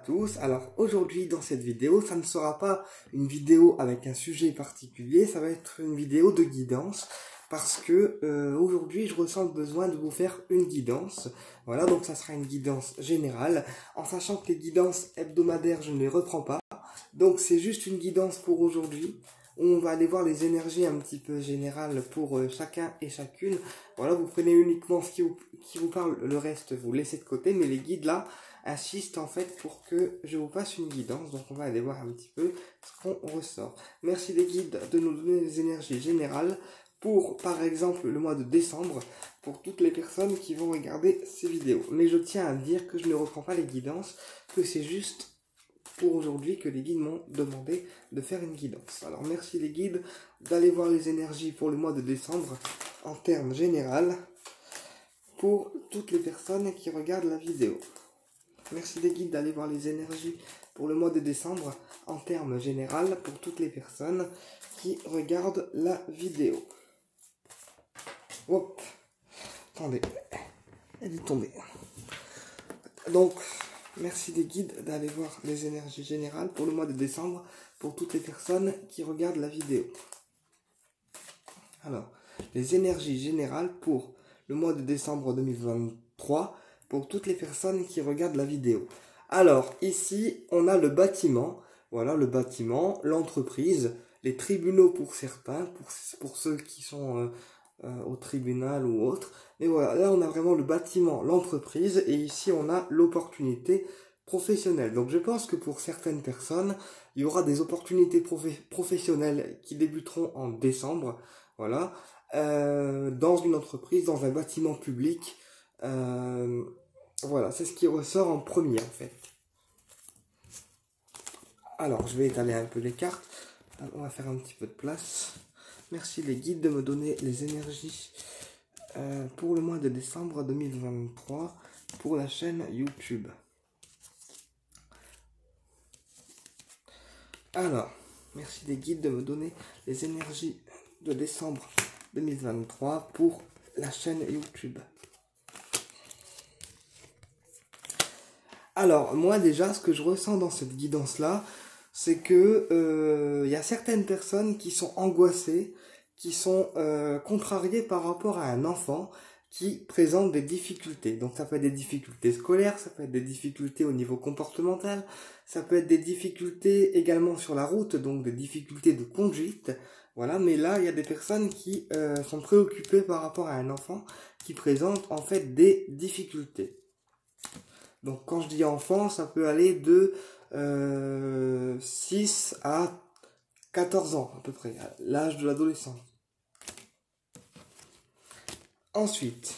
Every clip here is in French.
Tous. Alors aujourd'hui dans cette vidéo, ça ne sera pas une vidéo avec un sujet particulier, ça va être une vidéo de guidance parce que aujourd'hui je ressens le besoin de vous faire une guidance. Voilà, donc ça sera une guidance générale, en sachant que les guidances hebdomadaires je ne les reprends pas. Donc c'est juste une guidance pour aujourd'hui, où on va aller voir les énergies un petit peu générales pour chacun et chacune. Voilà, vous prenez uniquement ce qui vous parle, le reste vous laissez de côté, mais les guides là insistent en fait pour que je vous fasse une guidance. Donc on va aller voir un petit peu ce qu'on ressort. Merci les guides de nous donner les énergies générales pour par exemple le mois de décembre, pour toutes les personnes qui vont regarder ces vidéos. Mais je tiens à dire que je ne reprends pas les guidances, que c'est juste pour aujourd'hui que les guides m'ont demandé de faire une guidance. Alors merci les guides d'aller voir les énergies pour le mois de décembre en termes général pour toutes les personnes qui regardent la vidéo. Merci les guides d'aller voir les énergies pour le mois de décembre en termes général pour toutes les personnes qui regardent la vidéo. Hop, attendez, elle est tombée. Donc, merci les guides d'aller voir les énergies générales pour le mois de décembre pour toutes les personnes qui regardent la vidéo. Alors, les énergies générales pour le mois de décembre 2023 pour toutes les personnes qui regardent la vidéo. Alors, ici, on a le bâtiment. Voilà, le bâtiment, l'entreprise, les tribunaux pour certains, pour ceux qui sont au tribunal ou autre. Et voilà, là on a vraiment le bâtiment, l'entreprise, et ici on a l'opportunité professionnelle. Donc je pense que pour certaines personnes, il y aura des opportunités professionnelles qui débuteront en décembre, voilà, dans une entreprise, dans un bâtiment public. Voilà, c'est ce qui ressort en premier en fait. Alors je vais étaler un peu les cartes, on va faire un petit peu de place. Merci les guides de me donner les énergies pour le mois de décembre 2023 pour la chaîne YouTube. Alors, merci les guides de me donner les énergies de décembre 2023 pour la chaîne YouTube. Alors, moi déjà, ce que je ressens dans cette guidance-là, c'est que y a certaines personnes qui sont angoissées, qui sont contrariées par rapport à un enfant qui présente des difficultés. Donc ça peut être des difficultés scolaires, ça peut être des difficultés au niveau comportemental, ça peut être des difficultés également sur la route, donc des difficultés de conduite. Voilà, mais là, il y a des personnes qui sont préoccupées par rapport à un enfant qui présente en fait des difficultés. Donc quand je dis enfant, ça peut aller de 6 à 14 ans à peu près, l'âge de l'adolescence. Ensuite,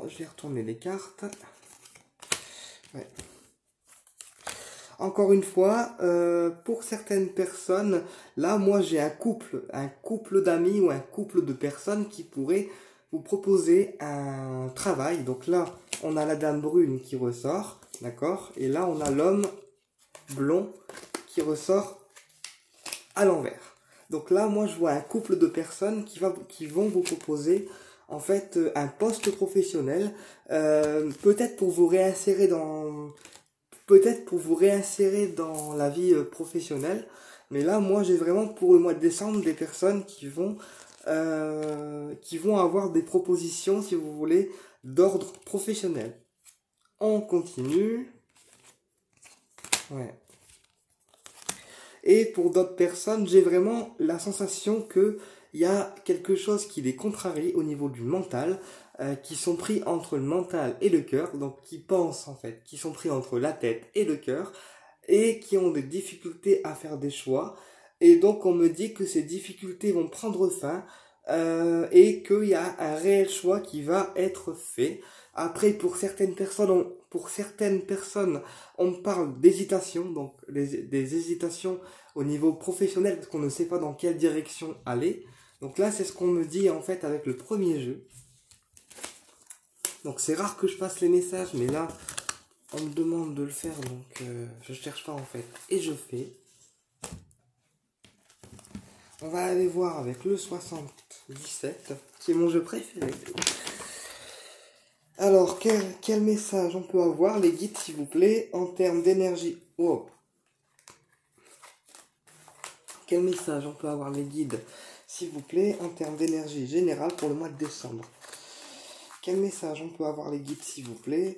je vais retourner les cartes. Ouais. Encore une fois, pour certaines personnes, là moi j'ai un couple d'amis ou un couple de personnes qui pourraient vous proposer un travail. Donc là, on a la dame brune qui ressort, d'accord? Et là, on a l'homme blond qui ressort à l'envers. Donc là, moi, je vois un couple de personnes qui vont vous proposer, en fait, un poste professionnel, peut-être pour vous réinsérer dans la vie professionnelle. Mais là, moi, j'ai vraiment pour le mois de décembre des personnes qui vont avoir des propositions, si vous voulez, d'ordre professionnel. On continue. Ouais. Et pour d'autres personnes, j'ai vraiment la sensation que il y a quelque chose qui les contrarie au niveau du mental, qui sont pris entre le mental et le cœur, donc qui pensent en fait, qui sont pris entre la tête et le cœur, et qui ont des difficultés à faire des choix. Et donc on me dit que ces difficultés vont prendre fin, et qu'il y a un réel choix qui va être fait. Après, pour certaines personnes, on parle d'hésitation, donc des hésitations au niveau professionnel, parce qu'on ne sait pas dans quelle direction aller. Donc là, c'est ce qu'on me dit en fait avec le premier jeu. Donc c'est rare que je passe les messages, mais là, on me demande de le faire, donc je cherche pas en fait, et je fais. On va aller voir avec le 77, qui est mon jeu préféré. Alors, quel message on peut avoir, les guides, s'il vous plaît, en termes d'énergie? Oh. Quel message on peut avoir, les guides, s'il vous plaît, en termes d'énergie générale pour le mois de décembre? Quel message on peut avoir, les guides, s'il vous plaît,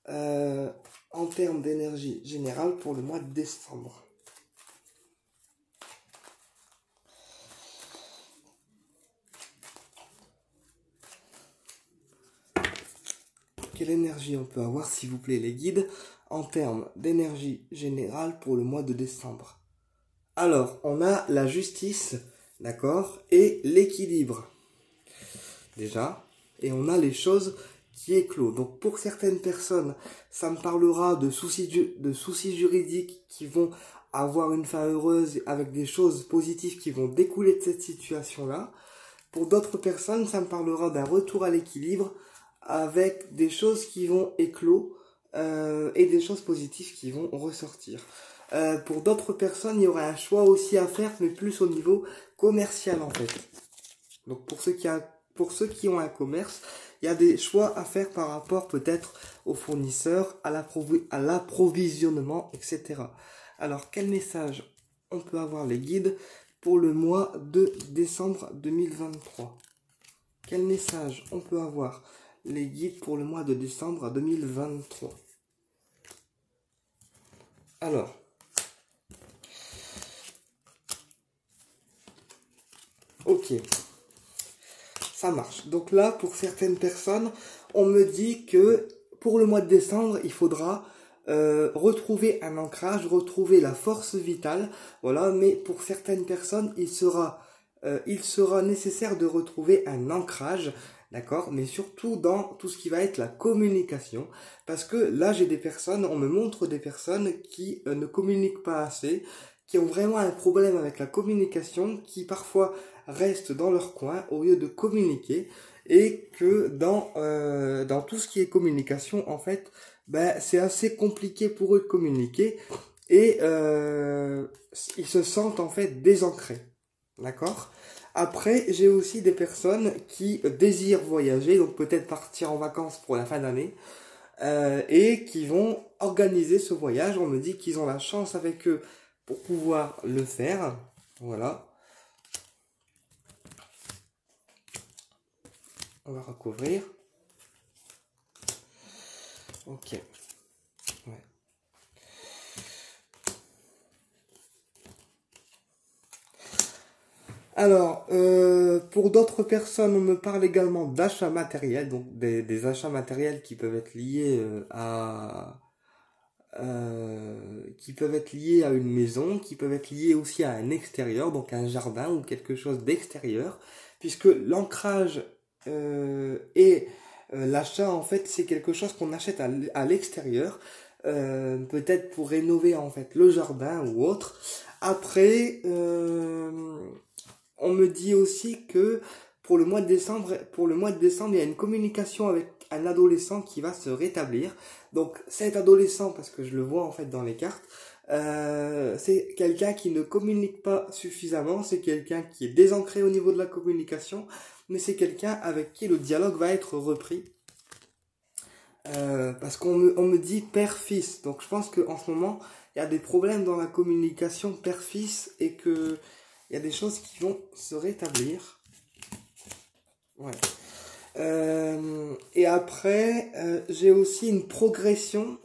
en termes d'énergie générale pour le mois de décembre? Quelle énergie on peut avoir, s'il vous plaît, les guides, en termes d'énergie générale pour le mois de décembre? Alors, on a la justice, d'accord, et l'équilibre, déjà, et on a les choses qui éclosent. Donc, pour certaines personnes, ça me parlera de soucis juridiques qui vont avoir une fin heureuse avec des choses positives qui vont découler de cette situation-là. Pour d'autres personnes, ça me parlera d'un retour à l'équilibre avec des choses qui vont éclore et des choses positives qui vont ressortir. Pour d'autres personnes, il y aura un choix aussi à faire, mais plus au niveau commercial en fait. Donc pour ceux qui ont un commerce, il y a des choix à faire par rapport peut-être aux fournisseurs, à l'approvisionnement, etc. Alors quel message on peut avoir, les guides, pour le mois de décembre 2023? Quel message on peut avoir, les guides, pour le mois de décembre 2023? Alors, ok, ça marche. Donc là, pour certaines personnes, on me dit que pour le mois de décembre, il faudra retrouver un ancrage, retrouver la force vitale, voilà. Mais pour certaines personnes, il sera nécessaire de retrouver un ancrage, d'accord, mais surtout dans tout ce qui va être la communication, parce que là, on me montre des personnes qui ne communiquent pas assez, qui ont vraiment un problème avec la communication, qui parfois restent dans leur coin au lieu de communiquer, et que dans tout ce qui est communication, en fait, c'est assez compliqué pour eux de communiquer, et ils se sentent en fait désancrés, d'accord? Après, j'ai aussi des personnes qui désirent voyager, donc peut-être partir en vacances pour la fin d'année, et qui vont organiser ce voyage. On me dit qu'ils ont la chance avec eux pour pouvoir le faire, voilà. On va recouvrir. Ok. Ouais. Alors, pour d'autres personnes, on me parle également d'achats matériels, donc des achats matériels qui peuvent être liés qui peuvent être liés à une maison, qui peuvent être liés aussi à un extérieur, donc un jardin ou quelque chose d'extérieur, puisque l'ancrage et l'achat, en fait, c'est quelque chose qu'on achète à l'extérieur, peut-être pour rénover en fait le jardin ou autre. Après, on me dit aussi que pour le mois de décembre, il y a une communication avec un adolescent qui va se rétablir. Donc cet adolescent, parce que je le vois en fait dans les cartes, c'est quelqu'un qui ne communique pas suffisamment, c'est quelqu'un qui est désancré au niveau de la communication, mais c'est quelqu'un avec qui le dialogue va être repris. Parce qu'on me dit père-fils, donc je pense qu'en ce moment, il y a des problèmes dans la communication père-fils et que il y a des choses qui vont se rétablir. Ouais. Et après, j'ai aussi une progression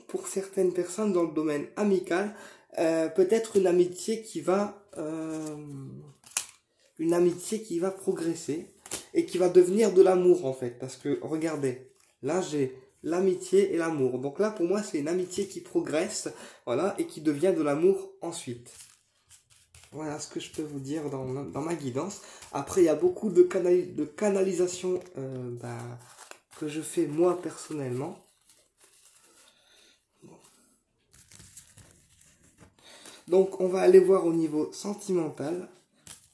pour certaines personnes dans le domaine amical. Peut-être une amitié qui va progresser et qui va devenir de l'amour en fait. Parce que regardez, là j'ai l'amitié et l'amour. Donc là pour moi c'est une amitié qui progresse, voilà, et qui devient de l'amour ensuite. Voilà ce que je peux vous dire dans ma guidance. Après, il y a beaucoup de canalisation que je fais moi personnellement. Donc, on va aller voir au niveau sentimental.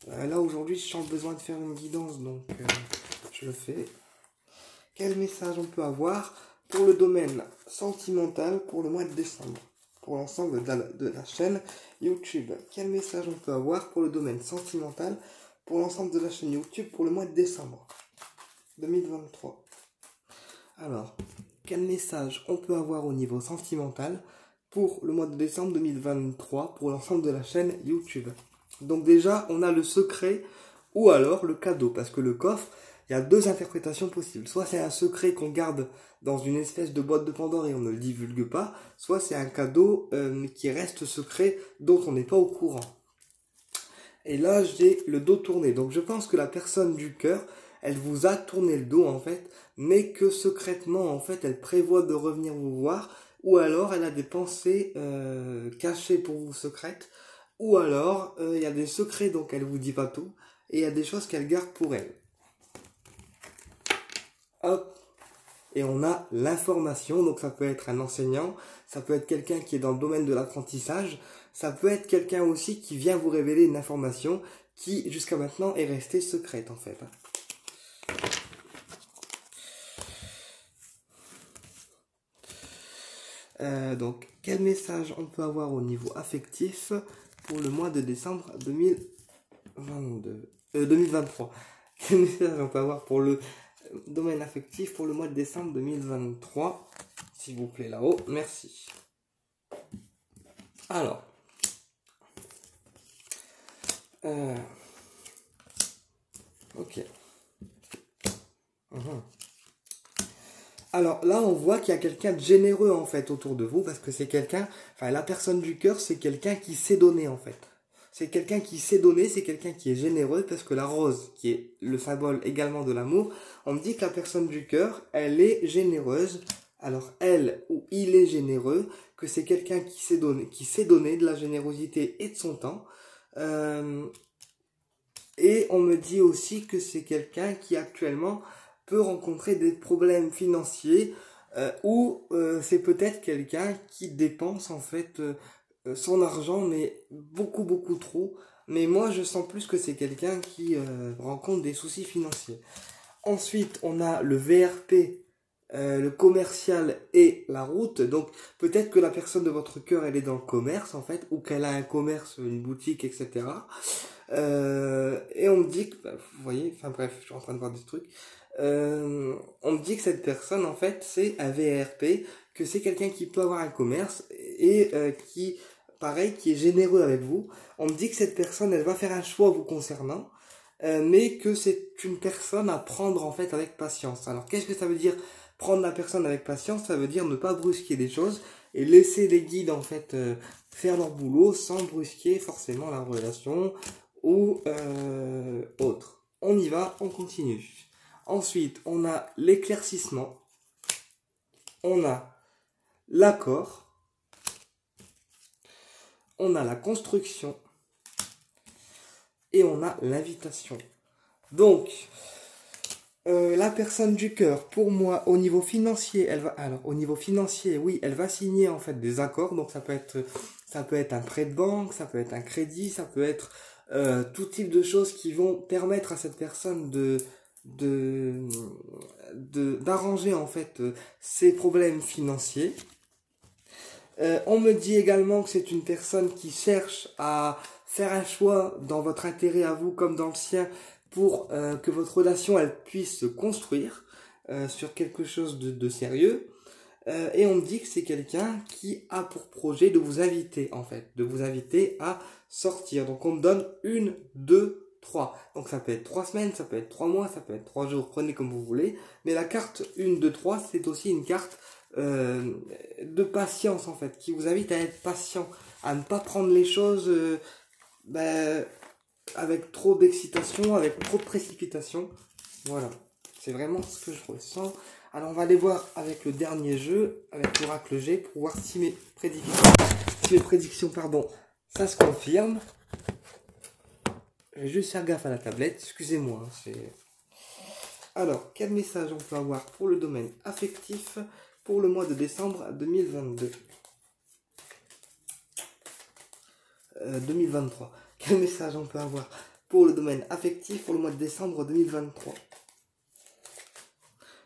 Là, aujourd'hui, je sens le besoin de faire une guidance, donc je le fais. Quel message on peut avoir pour le domaine sentimental pour le mois de décembre? Pour l'ensemble de la chaîne YouTube. Quel message on peut avoir pour le domaine sentimental pour l'ensemble de la chaîne YouTube pour le mois de décembre 2023? Alors, quel message on peut avoir au niveau sentimental pour le mois de décembre 2023 pour l'ensemble de la chaîne YouTube? Donc déjà, on a le secret ou alors le cadeau, parce que le coffre, il y a deux interprétations possibles. Soit c'est un secret qu'on garde dans une espèce de boîte de Pandore et on ne le divulgue pas, soit c'est un cadeau qui reste secret dont on n'est pas au courant. Et là, j'ai le dos tourné. Donc je pense que la personne du cœur, elle vous a tourné le dos en fait, mais que secrètement en fait, elle prévoit de revenir vous voir, ou alors elle a des pensées cachées pour vous secrètes, ou alors il y a des secrets donc elle vous dit pas tout, et il y a des choses qu'elle garde pour elle. Hop. Et on a l'information, donc ça peut être un enseignant, ça peut être quelqu'un qui est dans le domaine de l'apprentissage, ça peut être quelqu'un aussi qui vient vous révéler une information qui jusqu'à maintenant est restée secrète en fait. Donc quel message on peut avoir au niveau affectif pour le mois de décembre 2023? Quel message on peut avoir pour le domaine affectif pour le mois de décembre 2023, s'il vous plaît, là-haut, merci. Alors, ok. Alors là, on voit qu'il y a quelqu'un de généreux en fait autour de vous, parce que c'est quelqu'un, enfin la personne du cœur, c'est quelqu'un qui sait donner en fait. C'est quelqu'un qui sait donner, c'est quelqu'un qui est généreux, parce que la rose, qui est le symbole également de l'amour, on me dit que la personne du cœur, elle est généreuse. Alors elle ou il est généreux, que c'est quelqu'un qui sait donner de la générosité et de son temps. Et on me dit aussi que c'est quelqu'un qui actuellement peut rencontrer des problèmes financiers ou c'est peut-être quelqu'un qui dépense en fait son argent, mais beaucoup trop. Mais moi, je sens plus que c'est quelqu'un qui rencontre des soucis financiers. Ensuite, on a le VRP, le commercial et la route. Donc, peut-être que la personne de votre cœur, elle est dans le commerce, en fait, ou qu'elle a un commerce, une boutique, etc. Et on me dit que, vous voyez, enfin bref, je suis en train de voir des trucs. On me dit que cette personne, en fait, c'est un VRP, que c'est quelqu'un qui peut avoir un commerce et qui, pareil, qui est généreux avec vous. On me dit que cette personne, elle va faire un choix vous concernant, mais que c'est une personne à prendre en fait avec patience. Alors, qu'est-ce que ça veut dire prendre la personne avec patience? Ça veut dire ne pas brusquer les choses et laisser les guides en fait faire leur boulot sans brusquer forcément la relation ou autre. On y va, on continue. Ensuite, on a l'éclaircissement, on a l'accord, on a la construction et on a l'invitation. Donc, la personne du cœur, pour moi, au niveau financier, au niveau financier, oui, elle va signer en fait des accords. Donc ça peut être un prêt de banque, ça peut être un crédit, ça peut être tout type de choses qui vont permettre à cette personne d'arranger en fait ses problèmes financiers. On me dit également que c'est une personne qui cherche à faire un choix dans votre intérêt à vous comme dans le sien pour que votre relation elle puisse se construire sur quelque chose de sérieux. Et on me dit que c'est quelqu'un qui a pour projet de vous inviter en fait, de vous inviter à sortir. Donc on me donne 1, 2, 3. Donc ça peut être 3 semaines, ça peut être 3 mois, ça peut être 3 jours, prenez comme vous voulez. Mais la carte 1, 2, 3, c'est aussi une carte de patience en fait, qui vous invite à être patient, à ne pas prendre les choses avec trop d'excitation, avec trop de précipitation. Voilà, c'est vraiment ce que je ressens. Alors on va aller voir avec le dernier jeu, avec l'oracle G, pour voir si mes prédictions, ça se confirme. Je vais juste faire gaffe à la tablette, excusez-moi. Alors, quel message on peut avoir pour le domaine affectif pour le mois de décembre 2022 2023. Quel message on peut avoir pour le domaine affectif pour le mois de décembre 2023?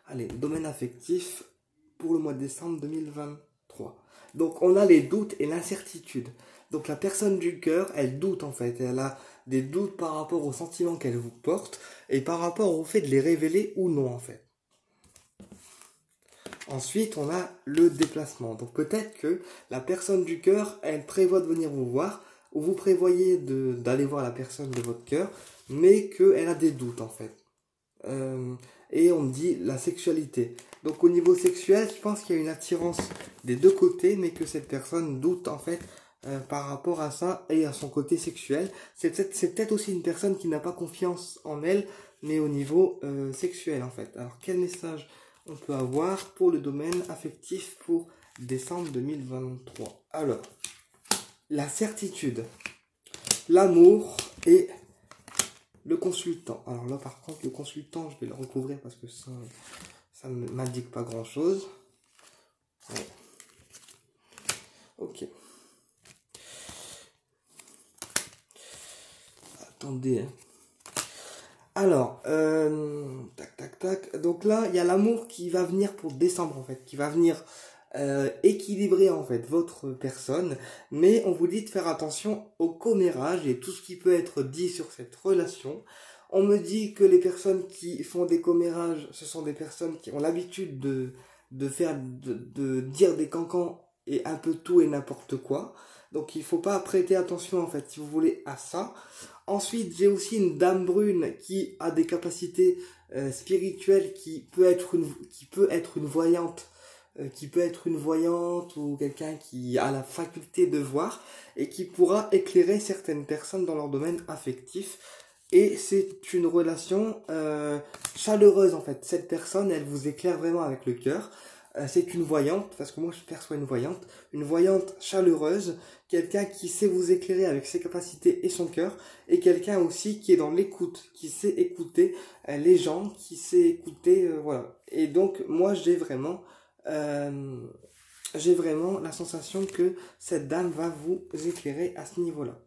Allez, domaine affectif pour le mois de décembre 2023. Donc on a les doutes et l'incertitude. Donc la personne du cœur, elle doute en fait. Elle a des doutes par rapport aux sentiments qu'elle vous porte et par rapport au fait de les révéler ou non en fait. Ensuite, on a le déplacement. Donc peut-être que la personne du cœur, elle prévoit de venir vous voir, ou vous prévoyez d'aller voir la personne de votre cœur, mais qu'elle a des doutes en fait. Et on me dit la sexualité. Donc au niveau sexuel, je pense qu'il y a une attirance des deux côtés, mais que cette personne doute en fait par rapport à ça et à son côté sexuel. C'est peut-être aussi une personne qui n'a pas confiance en elle, mais au niveau sexuel en fait. Alors quel message on peut avoir pour le domaine affectif pour décembre 2023? Alors, la certitude, l'amour et le consultant. Alors là par contre le consultant, je vais le recouvrir parce que ça ne m'indique pas grand chose. Ouais. Ok. Attendez. Alors, tac. Donc là, il y a l'amour qui va venir pour décembre en fait, qui va venir équilibrer en fait votre personne, mais on vous dit de faire attention au commérage et tout ce qui peut être dit sur cette relation. On me dit que les personnes qui font des commérages, ce sont des personnes qui ont l'habitude de dire des cancans et un peu tout et n'importe quoi. Donc il faut pas prêter attention en fait, si vous voulez, à ça. Ensuite, j'ai aussi une dame brune qui a des capacités spirituelles, qui peut être une voyante, ou quelqu'un qui a la faculté de voir et qui pourra éclairer certaines personnes dans leur domaine affectif. Et c'est une relation chaleureuse en fait. Cette personne, elle vous éclaire vraiment avec le cœur. C'est une voyante, parce que moi je perçois une voyante chaleureuse, quelqu'un qui sait vous éclairer avec ses capacités et son cœur, et quelqu'un aussi qui est dans l'écoute, qui sait écouter les gens, qui sait écouter, voilà. Et donc moi j'ai vraiment la sensation que cette dame va vous éclairer à ce niveau-là.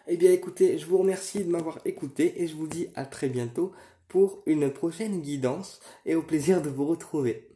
Eh bien écoutez, je vous remercie de m'avoir écouté et je vous dis à très bientôt pour une prochaine guidance et au plaisir de vous retrouver.